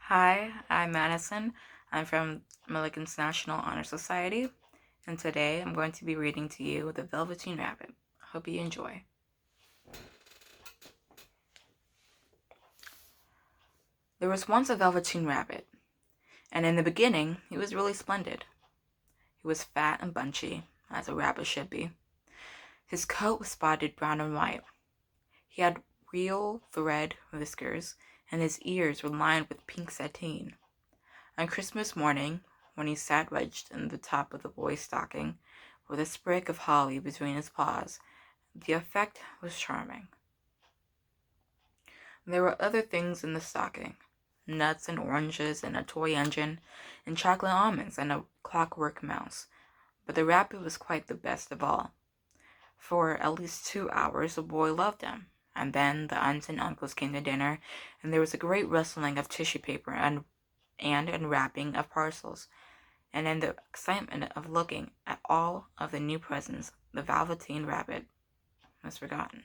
Hi, I'm Madison. I'm from Milliken's National Honor Society, and today I'm going to be reading to you The Velveteen Rabbit. Hope you enjoy. There was once a Velveteen Rabbit, and in the beginning he was really splendid. He was fat and bunchy, as a rabbit should be. His coat was spotted brown and white. He had real thread whiskers, and his ears were lined with pink sateen. On Christmas morning, when he sat wedged in the top of the boy's stocking, with a sprig of holly between his paws, the effect was charming. There were other things in the stocking: nuts and oranges and a toy engine, and chocolate almonds and a clockwork mouse, but the rabbit was quite the best of all. For at least 2 hours the boy loved him, and then the aunts and uncles came to dinner, and there was a great rustling of tissue paper and unwrapping of parcels, and in the excitement of looking at all of the new presents, the Velveteen Rabbit was forgotten.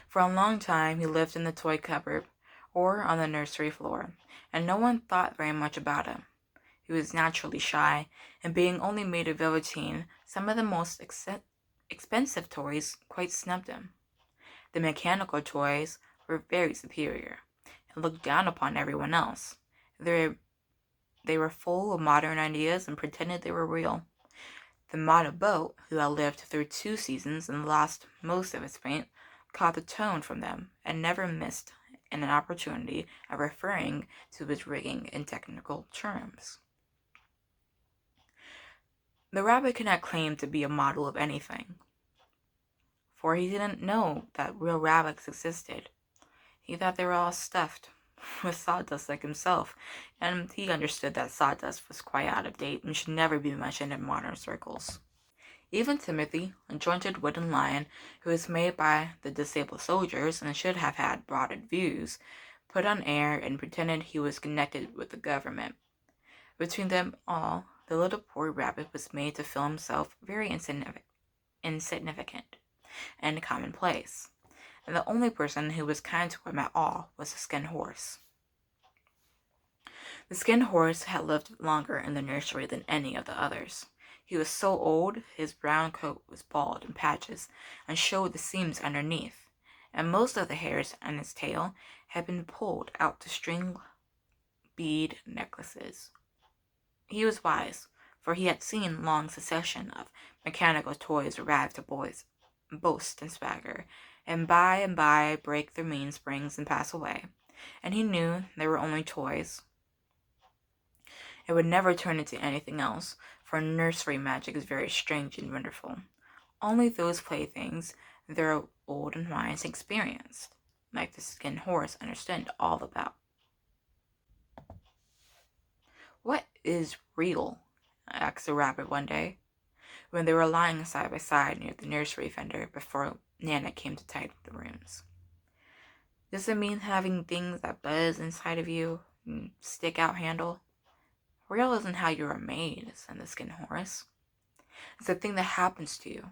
For a long time he lived in the toy cupboard or on the nursery floor, and no one thought very much about him. He was naturally shy, and being only made of velveteen, some of the most expensive toys quite snubbed him. The mechanical toys were very superior, and looked down upon everyone else. They were full of modern ideas and pretended they were real. The model boat, who had lived through 2 seasons and lost most of its paint, caught the tone from them and never missed an opportunity of referring to its rigging in technical terms. The rabbit could not claim to be a model of anything, for he didn't know that real rabbits existed. He thought they were all stuffed with sawdust like himself, and he understood that sawdust was quite out of date and should never be mentioned in modern circles. Even Timothy, a jointed wooden lion who was made by the disabled soldiers and should have had broader views, put on air and pretended he was connected with the government. Between them all, the little poor rabbit was made to feel himself very insignificant and commonplace, and the only person who was kind to him at all was the Skin Horse. The Skin Horse had lived longer in the nursery than any of the others. He was so old his brown coat was bald in patches and showed the seams underneath, and most of the hairs on his tail had been pulled out to string bead necklaces. He was wise, for he had seen long succession of mechanical toys arrive to boys, boast and swagger, and by break their mainsprings and pass away, and he knew they were only toys. It would never turn into anything else, for nursery magic is very strange and wonderful. Only those playthings their old and wise experienced, like the Skin Horse, understood all about. "What is real?" asked the rabbit one day, when they were lying side by side near the nursery fender before Nana came to tidy the rooms. "Does it mean having things that buzz inside of you and stick out handle?" "Real isn't how you are made," said the Skin Horse. "It's the thing that happens to you.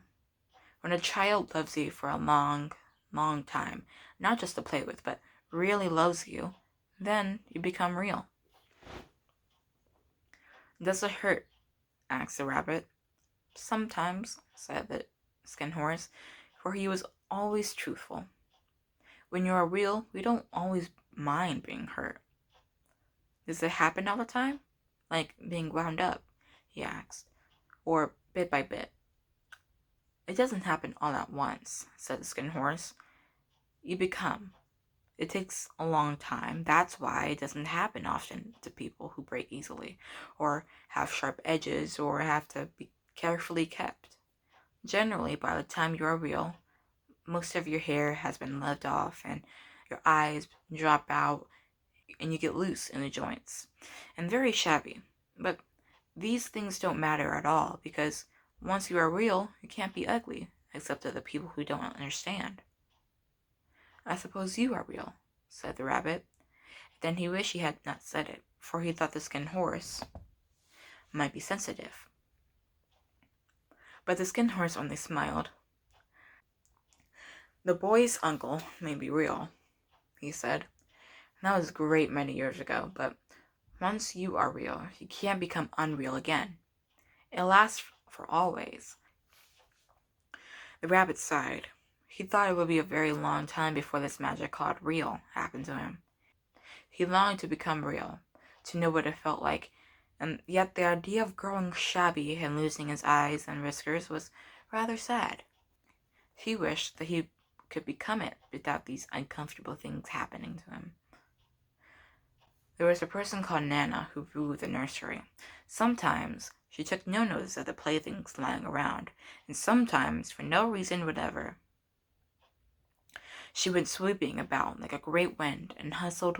When a child loves you for a long, long time, not just to play with, but really loves you, then you become real." "Does it hurt?" asked the rabbit. "Sometimes," said the Skin Horse, for he was always truthful. "When you are real, we don't always mind being hurt." "Does it happen all the time? Like being wound up?" he asked. "Or bit by bit?" "It doesn't happen all at once," said the Skin Horse. "You become. It takes a long time. That's why it doesn't happen often to people who break easily, or have sharp edges, or have to be carefully kept. Generally, by the time you are real, most of your hair has been lived off, and your eyes drop out, and you get loose in the joints, and very shabby. But these things don't matter at all, because once you are real, you can't be ugly, except to the people who don't understand." "I suppose you are real," said the rabbit. Then he wished he had not said it, for he thought the Skin Horse might be sensitive. But the Skin Horse only smiled. "The boy's uncle may be real," he said, That was great many years ago, but once you are real, you can't become unreal again. It lasts for always. The rabbit sighed. He thought it would be a very long time before this magic called real happened to him. He longed to become real, to know what it felt like, and yet the idea of growing shabby and losing his eyes and whiskers was rather sad. He wished that he could become it without these uncomfortable things happening to him. There was a person called Nana who ruled the nursery. Sometimes she took no notice of the playthings lying around, and sometimes, for no reason whatever, she went sweeping about like a great wind and hustled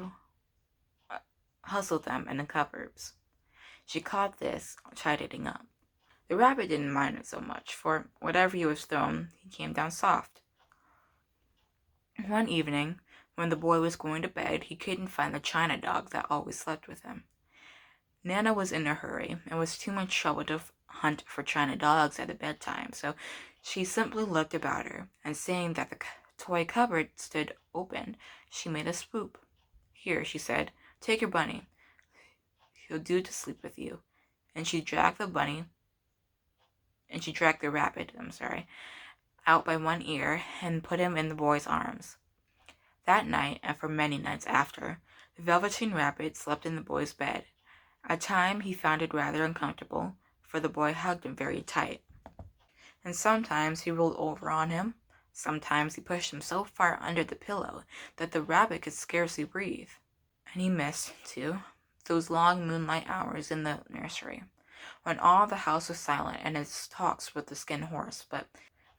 them in the cupboards. She caught this, tidying up. The rabbit didn't mind it so much, for whatever he was thrown, he came down soft. One evening, when the boy was going to bed, he couldn't find the china dog that always slept with him. Nana was in a hurry, and was too much trouble to hunt for china dogs at the bedtime, so she simply looked about her, and seeing that the toy cupboard stood open, she made a swoop. "Here," she said, "take your bunny. He'll do to sleep with you." And she dragged the rabbit, out by one ear and put him in the boy's arms. That night, and for many nights after, the Velveteen Rabbit slept in the boy's bed. At times he found it rather uncomfortable, for the boy hugged him very tight. And sometimes he rolled over on him. Sometimes he pushed him so far under the pillow that the rabbit could scarcely breathe. And he missed, too, those long moonlight hours in the nursery, when all the house was silent and his talks with the skin horse, but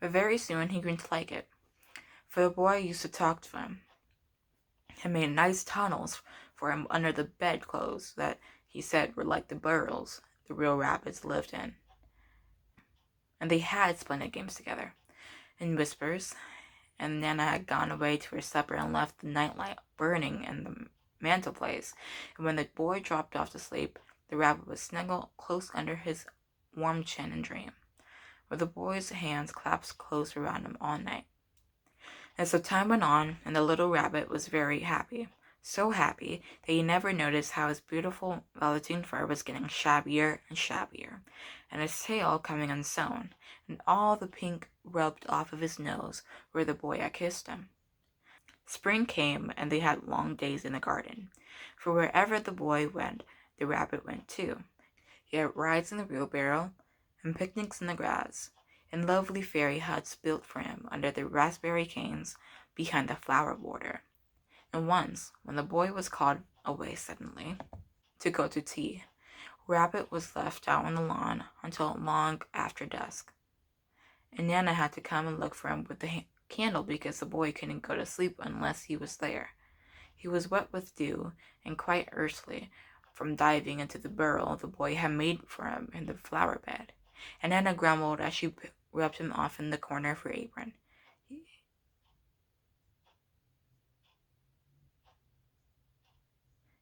very soon he grew to like it, for the boy used to talk to him, and made nice tunnels for him under the bedclothes that he said were like the burrows the real rabbits lived in. And they had splendid games together, in whispers, and Nana had gone away to her supper and left the nightlight burning in the mantelpiece, and when the boy dropped off to sleep, the rabbit would snuggle close under his warm chin and dream, with the boy's hands clasped close around him all night. And so time went on, and the little rabbit was very happy, so happy that he never noticed how his beautiful velveteen fur was getting shabbier and shabbier, and his tail coming unsewn, and all the pink rubbed off of his nose where the boy had kissed him. Spring came, and they had long days in the garden, for wherever the boy went, the rabbit went too. He had rides in the wheelbarrow, and picnics in the grass, and lovely fairy huts built for him under the raspberry canes behind the flower border. And once, when the boy was called away suddenly to go to tea, Rabbit was left out on the lawn until long after dusk, and Nana had to come and look for him with the candle because the boy couldn't go to sleep unless he was there. He was wet with dew and quite earthly from diving into the burrow the boy had made for him in the flower bed, and Nana grumbled as she rubbed him off in the corner of her apron.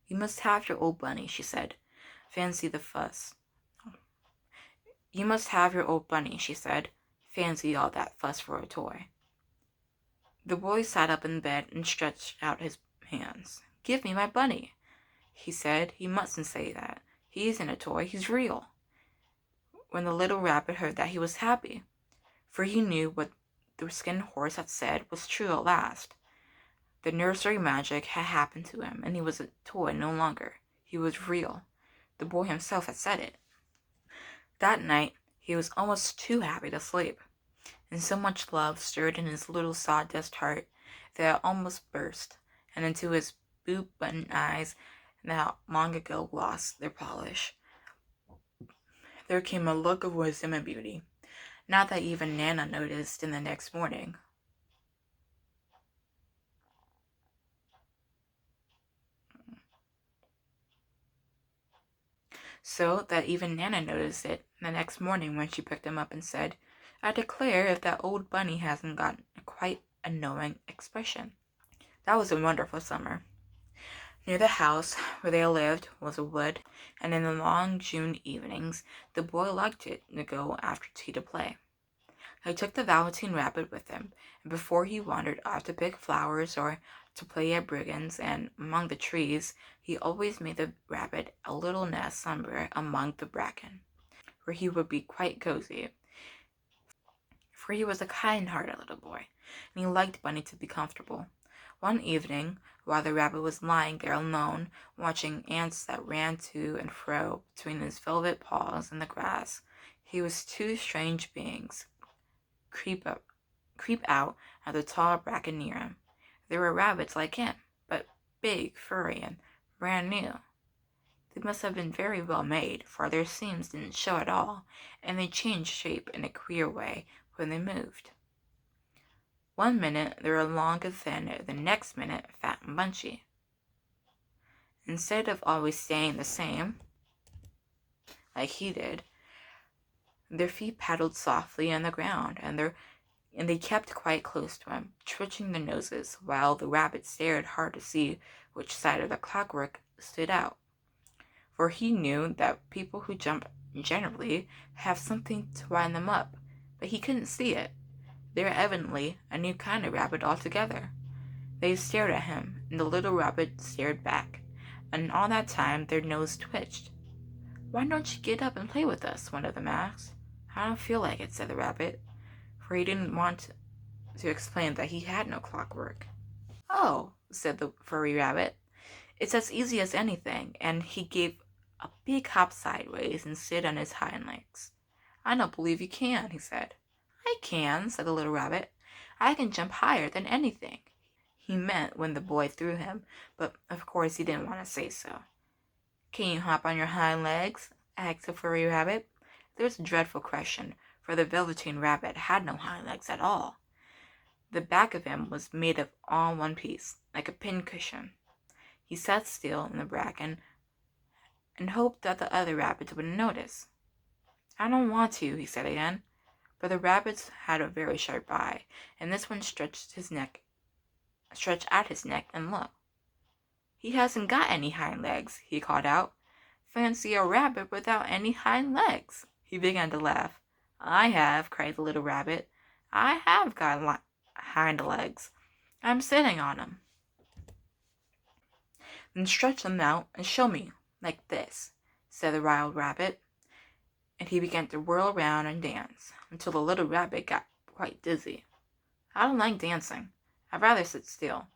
"You must have your old bunny," she said. "Fancy the fuss." "You must have your old bunny," she said. "Fancy all that fuss for a toy." The boy sat up in bed and stretched out his hands. "Give me my bunny," he said. "You mustn't say that. He isn't a toy, he's real." When the little rabbit heard that, he was happy, for he knew what the skin horse had said was true at last. The nursery magic had happened to him, and he was a toy no longer. He was real. The boy himself had said it. That night, he was almost too happy to sleep, and so much love stirred in his little sawdust heart that it almost burst, and into his boot-button eyes that long ago lost their polish, there came a look of wisdom and beauty, not that even Nana noticed in the next morning. So that even Nana noticed it the next morning when she picked him up and said, "I declare if that old bunny hasn't got quite a knowing expression." That was a wonderful summer. Near the house where they lived was a wood, and in the long June evenings the boy liked it to go after tea to play. He took the Velveteen Rabbit with him, and before he wandered off to pick flowers or to play at brigands, and among the trees he always made the rabbit a little nest somewhere among the bracken, where he would be quite cozy, for he was a kind-hearted little boy, and he liked Bunny to be comfortable. One evening, while the rabbit was lying there alone, watching ants that ran to and fro between his velvet paws in the grass, he was two strange beings creep out of the tall bracken near him. They were rabbits like him, but big, furry, and brand new. They must have been very well made, for their seams didn't show at all, and they changed shape in a queer way when they moved. One minute they were long and thin, the next minute fat and bunchy. Instead of always staying the same, like he did, their feet paddled softly on the ground, and they kept quite close to him, twitching their noses, while the rabbit stared hard to see which side of the clockwork stood out. For he knew that people who jump generally have something to wind them up, but he couldn't see it. They were evidently a new kind of rabbit altogether. They stared at him, and the little rabbit stared back, and all that time their nose twitched. "Why don't you get up and play with us?" one of them asked. "I don't feel like it," said the rabbit, for he didn't want to explain that he had no clockwork. "Oh," said the furry rabbit, "it's as easy as anything," and he gave a big hop sideways and stood on his hind legs. "I don't believe you can," he said. "I can," said the little rabbit. "I can jump higher than anything." He meant when the boy threw him, but of course he didn't want to say so. "Can you hop on your hind legs?" asked the furry rabbit. It was a dreadful question, for the Velveteen Rabbit had no hind legs at all. The back of him was made of all one piece, like a pincushion. He sat still in the bracken and hoped that the other rabbits wouldn't notice. "I don't want to," he said again. But the rabbits had a very sharp eye, and this one stretched out his neck and looked. "He hasn't got any hind legs," he called out. "Fancy a rabbit without any hind legs!" He began to laugh. "I have," cried the little rabbit. "I have got hind legs. I'm sitting on them." "Then stretch them out and show me, like this," said the wild rabbit. And he began to whirl around and dance, until the little rabbit got quite dizzy. "I don't like dancing. I'd rather sit still."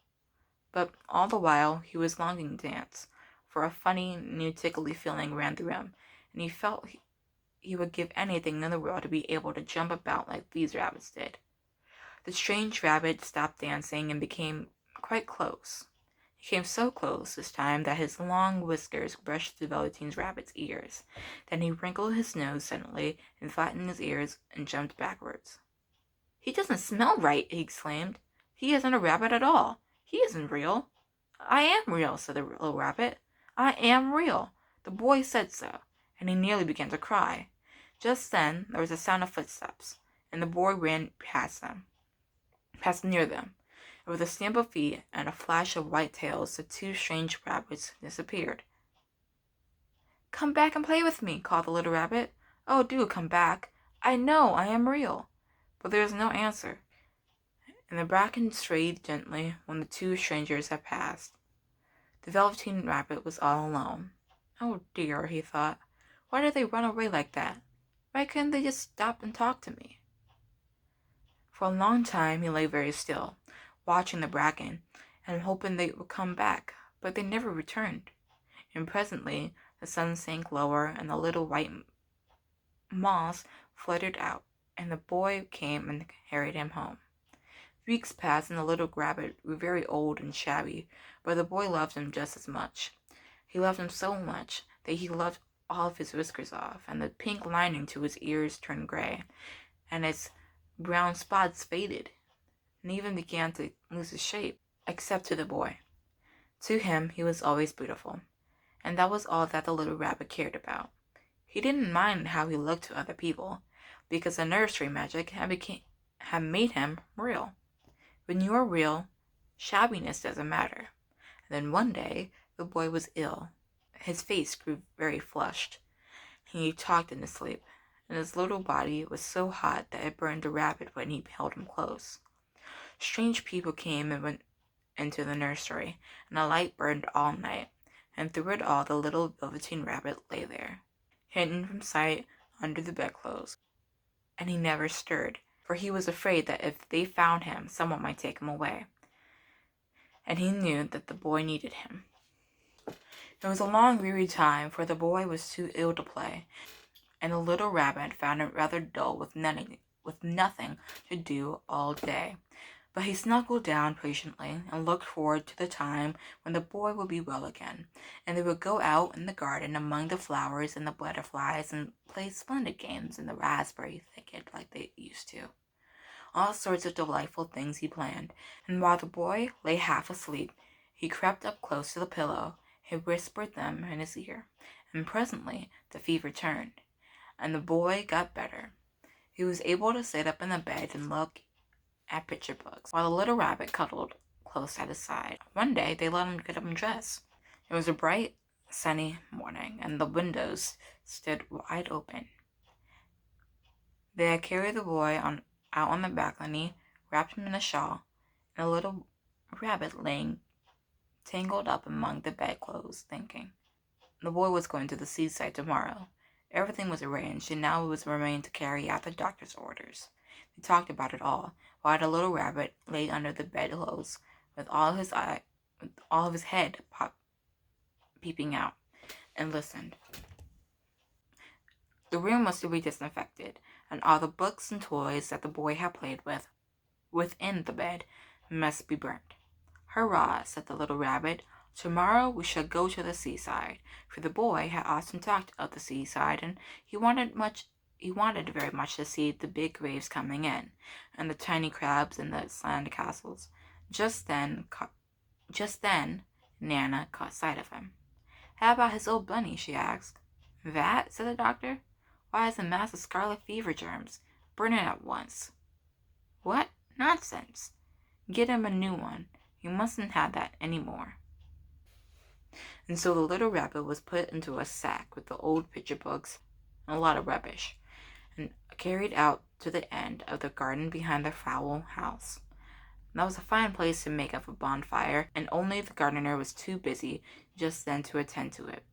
But all the while he was longing to dance, for a funny, new tickly feeling ran through him, and he felt he would give anything in the world to be able to jump about like these rabbits did. The strange rabbit stopped dancing and became quite close. He came so close this time that his long whiskers brushed the Velveteen Rabbit's ears. Then he wrinkled his nose suddenly and flattened his ears and jumped backwards. "He doesn't smell right," he exclaimed. "He isn't a rabbit at all. He isn't real." "I am real," said the little rabbit. "I am real. The boy said so," and he nearly began to cry. Just then there was a sound of footsteps, and the boy ran past near them. And with a stamp of feet and a flash of white tails, the two strange rabbits disappeared. "Come back and play with me," called the little rabbit. "Oh, do come back. I know I am real." But there was no answer, and the bracken swayed gently when the two strangers had passed. The Velveteen Rabbit was all alone. "Oh dear," he thought. "Why did they run away like that? Why couldn't they just stop and talk to me?" For a long time he lay very still, watching the bracken, and hoping they would come back, but they never returned. And presently the sun sank lower, and the little white moths fluttered out, and the boy came and carried him home. Weeks passed, and the little rabbit grew very old and shabby, but the boy loved him just as much. He loved him so much that he loved all of his whiskers off, and the pink lining to his ears turned gray, and his brown spots faded, and even began to lose his shape, except to the boy. To him he was always beautiful, and that was all that the little rabbit cared about. He didn't mind how he looked to other people, because the nursery magic had made him real. When you are real, shabbiness doesn't matter. And then one day the boy was ill. His face grew very flushed. He talked in his sleep, and his little body was so hot that it burned the rabbit when he held him close. Strange people came and went into the nursery, and a light burned all night, and through it all the little Velveteen Rabbit lay there, hidden from sight under the bedclothes, and he never stirred, for he was afraid that if they found him, someone might take him away, and he knew that the boy needed him. It was a long, weary time, for the boy was too ill to play, and the little rabbit found it rather dull with nothing to do all day. But he snuggled down patiently and looked forward to the time when the boy would be well again, and they would go out in the garden among the flowers and the butterflies and play splendid games in the raspberry thicket like they used to. All sorts of delightful things he planned, and while the boy lay half asleep, he crept up close to the pillow, he whispered them in his ear, and presently the fever turned, and the boy got better. He was able to sit up in the bed and look at picture books, while the little rabbit cuddled close at his side. One day they let him get up and dress. It was a bright, sunny morning, and the windows stood wide open. They had carried the boy out on the balcony, wrapped him in a shawl, and a little rabbit laying tangled up among the bedclothes, thinking. The boy was going to the seaside tomorrow. Everything was arranged, and now it was remained to carry out the doctor's orders. They talked about it all, while the little rabbit lay under the bedclothes with all of his head peeping out, and listened. The room was to be disinfected, and all the books and toys that the boy had played with within the bed must be burnt. "Hurrah," said the little rabbit. "Tomorrow we shall go to the seaside," for the boy had often talked of the seaside, and he wanted very much to see the big waves coming in, and the tiny crabs and the sand castles. Just then Nana caught sight of him. "How about his old bunny?" she asked. "That?" said the doctor. "Why, it's a mass of scarlet fever germs. Burn it at once." "What? Nonsense! Get him a new one. You mustn't have that any more." And so the little rabbit was put into a sack with the old picture books and a lot of rubbish, and carried out to the end of the garden behind the fowl house. That was a fine place to make up a bonfire, and only the gardener was too busy just then to attend to it.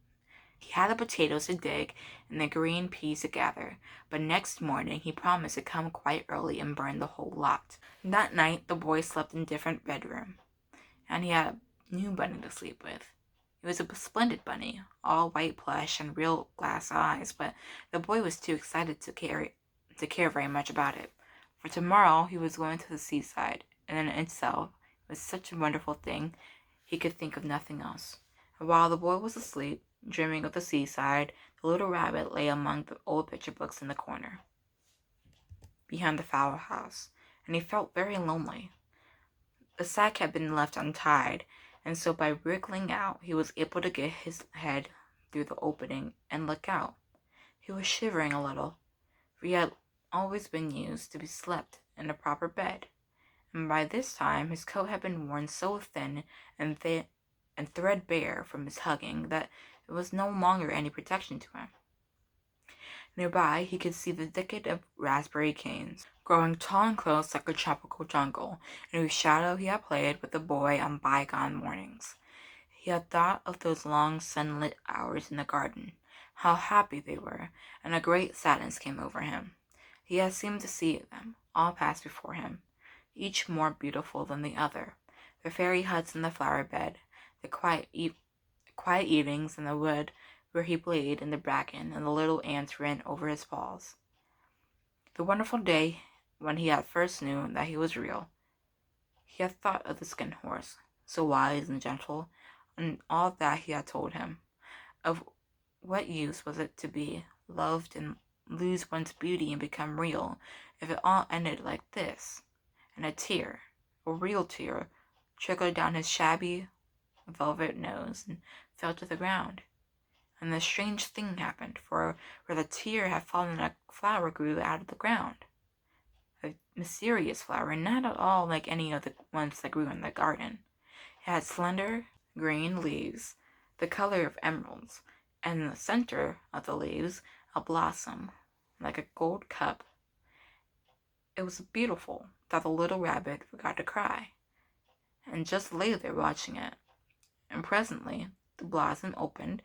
He had the potatoes to dig and the green peas to gather, but next morning he promised to come quite early and burn the whole lot. That night the boy slept in a different bedroom, and he had a new bunny to sleep with. It was a splendid bunny, all white plush and real glass eyes, but the boy was too excited to care very much about it, for tomorrow he was going to the seaside, and in itself it was such a wonderful thing he could think of nothing else. And while the boy was asleep, dreaming of the seaside, the little rabbit lay among the old picture books in the corner behind the fowl house, and he felt very lonely. The sack had been left untied, and so by wriggling out he was able to get his head through the opening and look out. He was shivering a little, for he had always been used to be slept in a proper bed, and by this time his coat had been worn so thin and threadbare from his hugging that it was no longer any protection to him. Nearby he could see the thicket of raspberry canes, growing tall and close like a tropical jungle, in whose shadow he had played with the boy on bygone mornings. He had thought of those long sunlit hours in the garden, how happy they were, and a great sadness came over him. He had seemed to see them all pass before him, each more beautiful than the other, the fairy huts in the flower bed, the quiet evenings in the wood where he played in the bracken and the little ants ran over his paws. The wonderful day when he at first knew that he was real. He had thought of the Skin Horse, so wise and gentle, and all that he had told him. Of what use was it to be loved and lose one's beauty and become real, if it all ended like this? And a real tear, trickled down his shabby velvet nose and fell to the ground. And the strange thing happened, for where the tear had fallen a flower grew out of the ground. A mysterious flower, and not at all like any of the ones that grew in the garden. It had slender green leaves, the color of emeralds, and in the center of the leaves a blossom, like a gold cup. It was beautiful that the little rabbit forgot to cry. and just lay there watching it. And presently the blossom opened,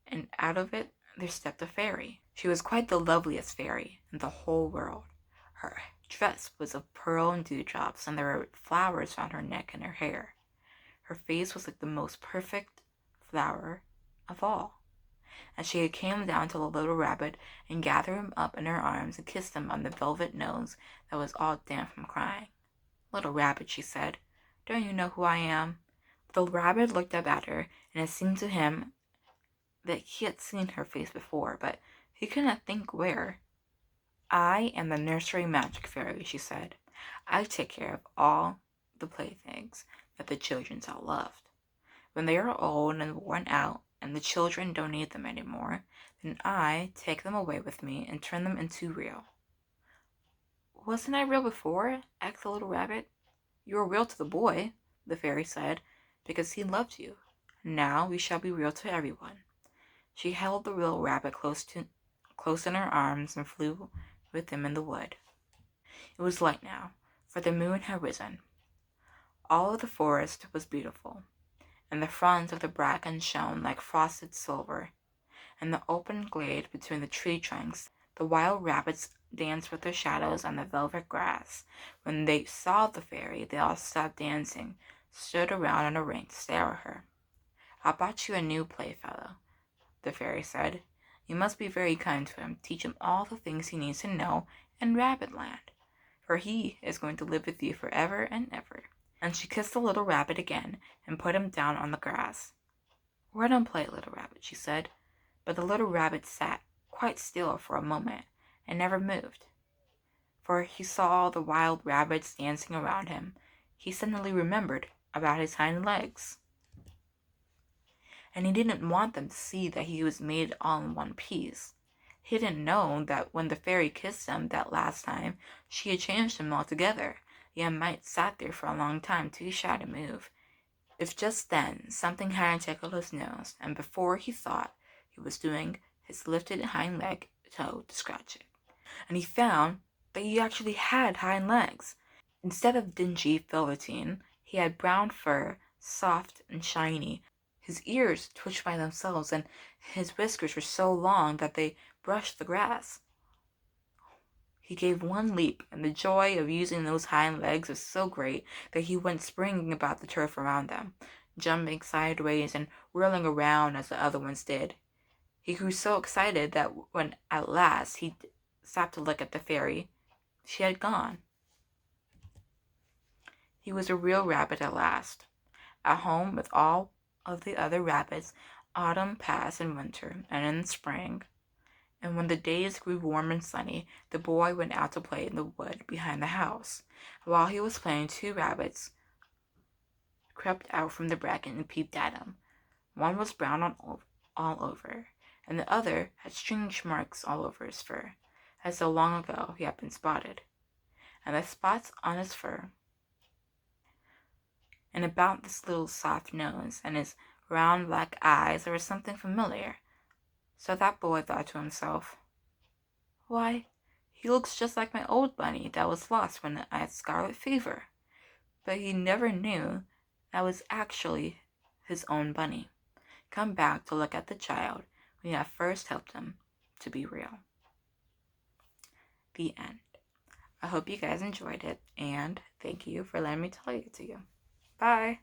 and out of it there stepped a fairy. She was quite the loveliest fairy in the whole world. Her dress was of pearl and dewdrops, and there were flowers round her neck and her hair. Her face was like the most perfect flower of all. And she came down to the little rabbit and gathered him up in her arms and kissed him on the velvet nose that was all damp from crying. "Little rabbit," she said, "don't you know who I am?" The rabbit looked up at her, and it seemed to him that he had seen her face before, but he could not think where. "I am the nursery magic fairy," she said. "I take care of all the playthings that the children so loved. When they are old and worn out, and the children don't need them anymore, then I take them away with me and turn them into real." "Wasn't I real before?" asked the little rabbit. "You were real to the boy," the fairy said, "because he loved you. Now we shall be real to everyone." She held the little rabbit close in her arms and flew with him in the wood. It was light now, for the moon had risen. All of the forest was beautiful, and the fronds of the bracken shone like frosted silver. In the open glade between the tree trunks, the wild rabbits danced with their shadows on the velvet grass. When they saw the fairy, they all stopped dancing, stood around in a ring to stare at her. "I brought you a new playfellow," the fairy said. "You must be very kind to him, teach him all the things he needs to know in Rabbitland, for he is going to live with you forever and ever." And she kissed the little rabbit again and put him down on the grass. "Run and play, little rabbit," she said. But the little rabbit sat quite still for a moment and never moved, for he saw all the wild rabbits dancing around him. He suddenly remembered about his hind legs, and he didn't want them to see that he was made all in one piece. He didn't know that when the fairy kissed him that last time, she had changed him altogether. Yet might sat there for a long time, too shy to move. If just then something hadn't tickled his nose, and before he thought he was doing his lifted hind leg toe to scratch it, and he found that he actually had hind legs. Instead of dingy velveteen, he had brown fur, soft and shiny. His ears twitched by themselves, and his whiskers were so long that they brushed the grass. He gave one leap, and the joy of using those hind legs was so great that he went springing about the turf around them, jumping sideways and whirling around as the other ones did. He grew so excited that when at last he stopped to look at the fairy, she had gone. He was a real rabbit at last, at home with all of the other rabbits. Autumn passed in winter and in spring, and when the days grew warm and sunny, the boy went out to play in the wood behind the house. While he was playing, two rabbits crept out from the bracken and peeped at him. One was brown all over, and the other had strange marks all over his fur, as though long ago he had been spotted. And the spots on his fur and about this little soft nose and his round black eyes, there was something familiar. So that boy thought to himself, "Why, he looks just like my old bunny that was lost when I had scarlet fever." But he never knew that was actually his own bunny, come back to look at the child when he had first helped him to be real. The end. I hope you guys enjoyed it, and thank you for letting me tell it to you. Bye.